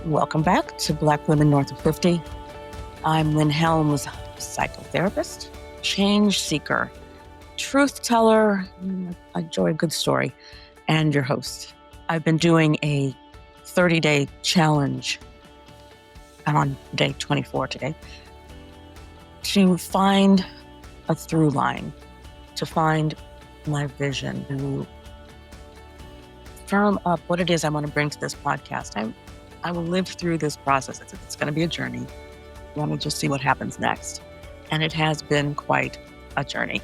Welcome back to Black Women North of 50. I'm Wynn Helms, psychotherapist, change seeker, truth teller. I enjoy a good story, and your host. I've been doing a 30-day challenge. I'm on day 24 today, to find a through line, to find my vision, to firm up what it is I want to bring to this podcast. I will live through this process. It's going to be a journey. Let me just see what happens next. And it has been quite a journey.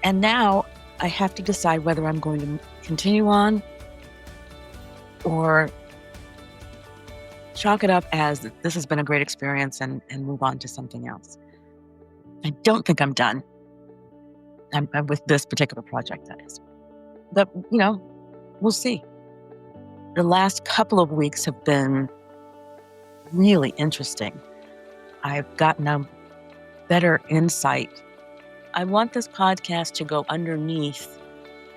And now I have to decide whether I'm going to continue on or chalk it up as this has been a great experience and move on to something else. I don't think I'm done. I'm with this particular project, that is. But, we'll see. The last couple of weeks have been really interesting. I've gotten a better insight. I want this podcast to go underneath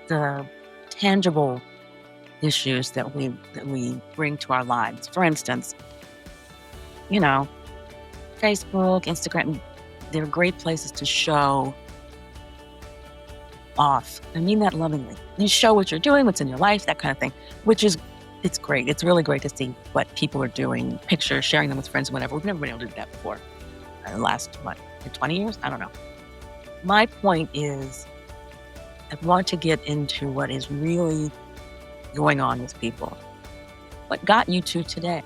the tangible issues that we bring to our lives. For instance, Facebook, Instagram, they're great places to show off. I mean that lovingly. You show what you're doing, what's in your life, that kind of thing, it's great. It's really great to see what people are doing, pictures, sharing them with friends, whatever. We've never been able to do that before. The last, 20 years? I don't know. My point is, I want to get into what is really going on with people. What got you to today?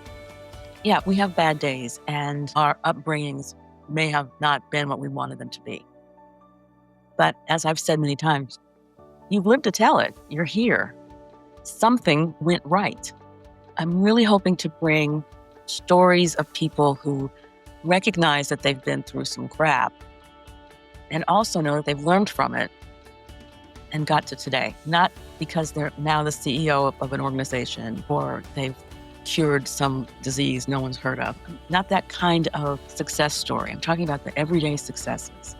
Yeah, we have bad days, and our upbringings may have not been what we wanted them to be. But as I've said many times, you've lived to tell it. You're here. Something went right. I'm really hoping to bring stories of people who recognize that they've been through some crap and also know that they've learned from it and got to today. Not because they're now the CEO of an organization or they've cured some disease no one's heard of. Not that kind of success story. I'm talking about the everyday successes.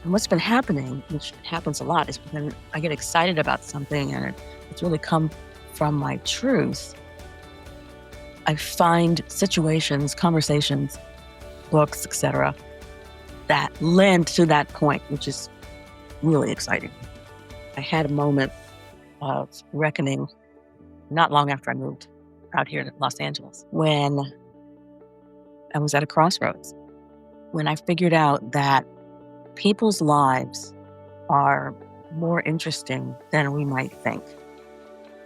And what's been happening, which happens a lot, is when I get excited about something and it's really come from my truth, I find situations, conversations, books, etc., that lend to that point, which is really exciting. I had a moment of reckoning not long after I moved out here to Los Angeles, when I was at a crossroads, when I figured out that people's lives are more interesting than we might think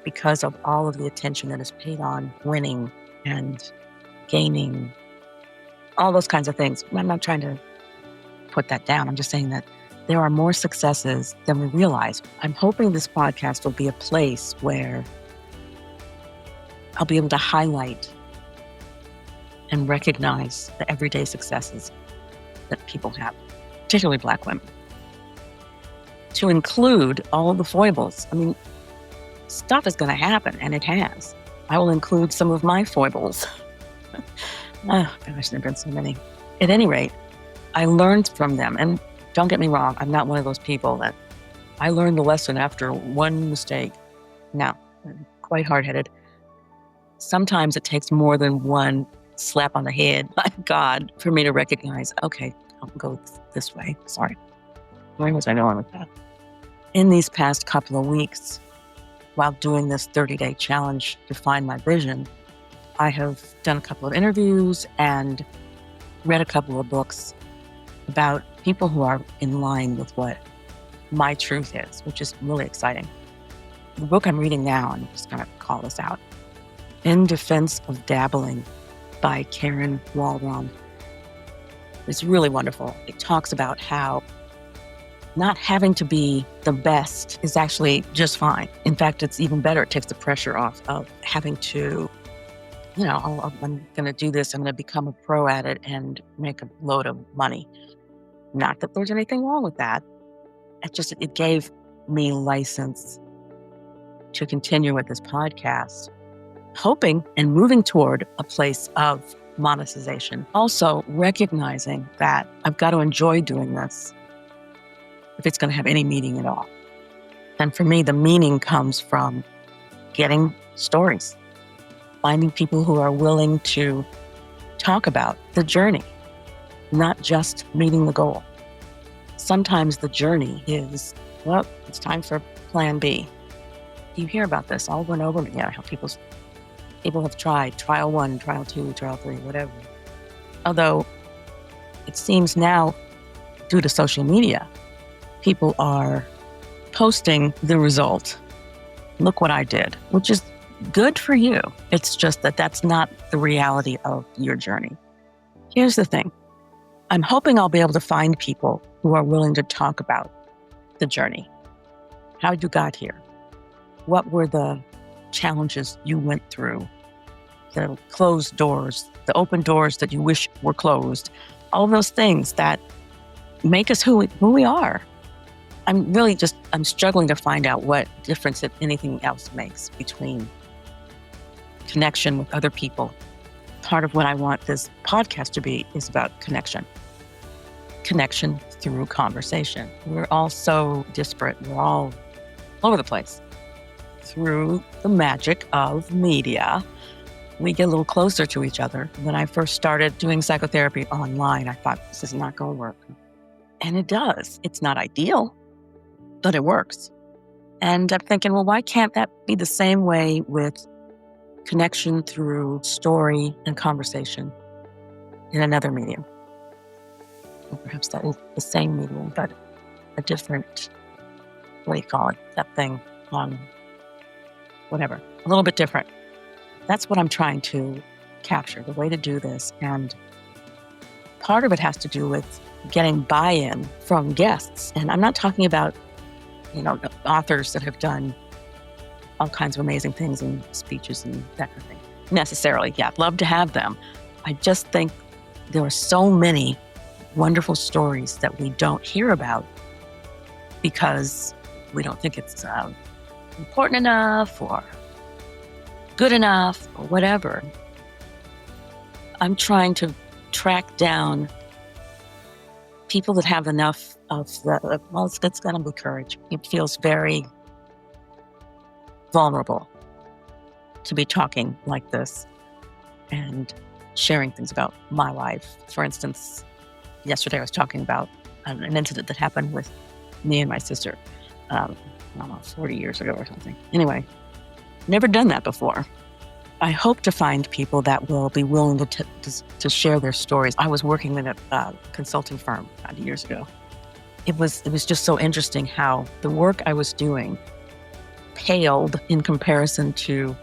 because of all of the attention that is paid on winning and gaining, all those kinds of things. I'm not trying to put that down. I'm just saying that there are more successes than we realize. I'm hoping this podcast will be a place where I'll be able to highlight and recognize the everyday successes that people have, particularly Black women, to include all of the foibles. I mean, stuff is going to happen, and it has. I will include some of my foibles. Oh, gosh, there have been so many. At any rate, I learned from them. And don't get me wrong, I'm not one of those people that I learned the lesson after one mistake. No, I'm quite hard-headed. Sometimes it takes more than one slap on the head, by God, for me to recognize, okay, I'll go this way. Sorry. Where was I going with that? In these past couple of weeks, while doing this 30-day challenge to find my vision, I have done a couple of interviews and read a couple of books about people who are in line with what my truth is, which is really exciting. The book I'm reading now, and I'm just going to call this out, In Defense of Dabbling by Karen Walron. It's really wonderful. It talks about how not having to be the best is actually just fine. In fact, it's even better. It takes the pressure off of having to, I'm going to do this. I'm going to become a pro at it and make a load of money. Not that there's anything wrong with that. It gave me license to continue with this podcast, hoping and moving toward a place of monetization. Also recognizing that I've got to enjoy doing this if it's going to have any meaning at all. And for me, the meaning comes from getting stories, finding people who are willing to talk about the journey, not just meeting the goal. Sometimes the journey is, well, it's time for plan B. You hear about this over and over again, how people have tried trial 1, trial 2, trial 3, whatever. Although it seems now, due to social media, people are posting the result. Look what I did, which is good for you. It's just that that's not the reality of your journey. Here's the thing. I'm hoping I'll be able to find people who are willing to talk about the journey. How you got here. What were the challenges you went through? The closed doors, the open doors that you wish were closed. All those things that make us who we are. I'm struggling to find out what difference, if anything else, makes between connection with other people. Part of what I want this podcast to be is about connection. Connection through conversation. We're all so disparate. We're all over the place. Through the magic of media, we get a little closer to each other. When I first started doing psychotherapy online, I thought, this is not going to work. And it does. It's not ideal, but it works. And I'm thinking, well, why can't that be the same way with connection through story and conversation in another medium? Or perhaps that is the same medium, but a different, what do you call it? That thing on whatever, a little bit different. That's what I'm trying to capture, the way to do this. And part of it has to do with getting buy-in from guests. And I'm not talking about, authors that have done all kinds of amazing things and speeches and that kind of thing. Necessarily, yeah, I'd love to have them. I just think there are so many wonderful stories that we don't hear about because we don't think it's important enough or good enough or whatever. I'm trying to track down people that have enough of it's got to be courage. It feels very vulnerable to be talking like this and sharing things about my life. For instance, yesterday I was talking about an incident that happened with me and my sister, 40 years ago or something. Anyway, never done that before. I hope to find people that will be willing to share their stories. I was working with a consulting firm 5 years ago. It was just so interesting how the work I was doing paled in comparison to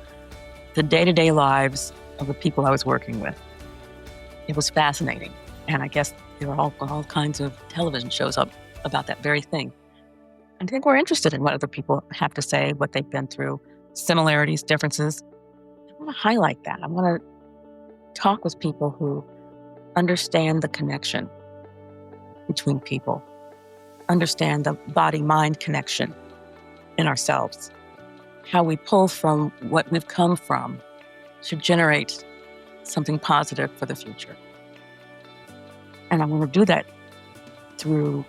the day-to-day lives of the people I was working with. It was fascinating. And I guess there were all kinds of television shows up about that very thing. I think we're interested in what other people have to say, what they've been through, similarities, differences. I want to highlight that. I want to talk with people who understand the connection between people, understand the body-mind connection in ourselves, how we pull from what we've come from to generate something positive for the future. And I want to do that through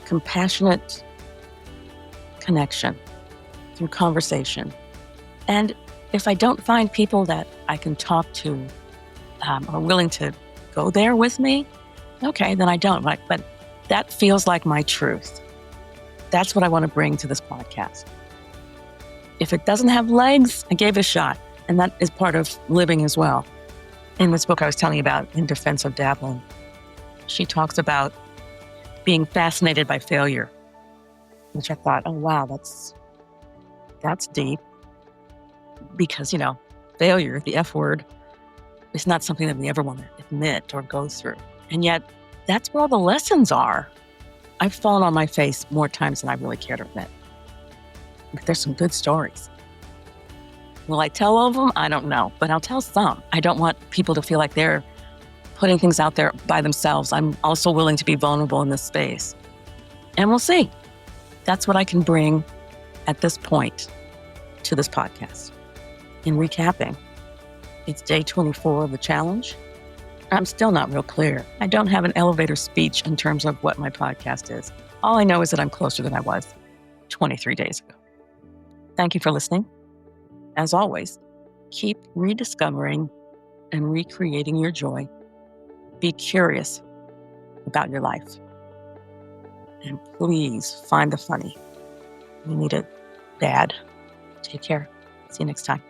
compassionate connection, through conversation. And if I don't find people that I can talk to are willing to go there with me, okay, then I don't. But that feels like my truth. That's what I want to bring to this podcast. If it doesn't have legs, I gave it a shot. And that is part of living as well. In this book I was telling you about, In Defense of Dabbling, she talks about being fascinated by failure, which I thought, oh, wow, that's deep. Because, failure, the F word, is not something that we ever want to admit or go through. And yet, that's where all the lessons are. I've fallen on my face more times than I really care to admit. But there's some good stories. Will I tell all of them? I don't know, but I'll tell some. I don't want people to feel like they're putting things out there by themselves. I'm also willing to be vulnerable in this space. And we'll see. That's what I can bring at this point to this podcast. In recapping, it's day 24 of the challenge. I'm still not real clear. I don't have an elevator speech in terms of what my podcast is. All I know is that I'm closer than I was 23 days ago. Thank you for listening. As always, Keep rediscovering and recreating your joy. Be curious about your life. And please find the funny. You need it bad. Take care. See you next time.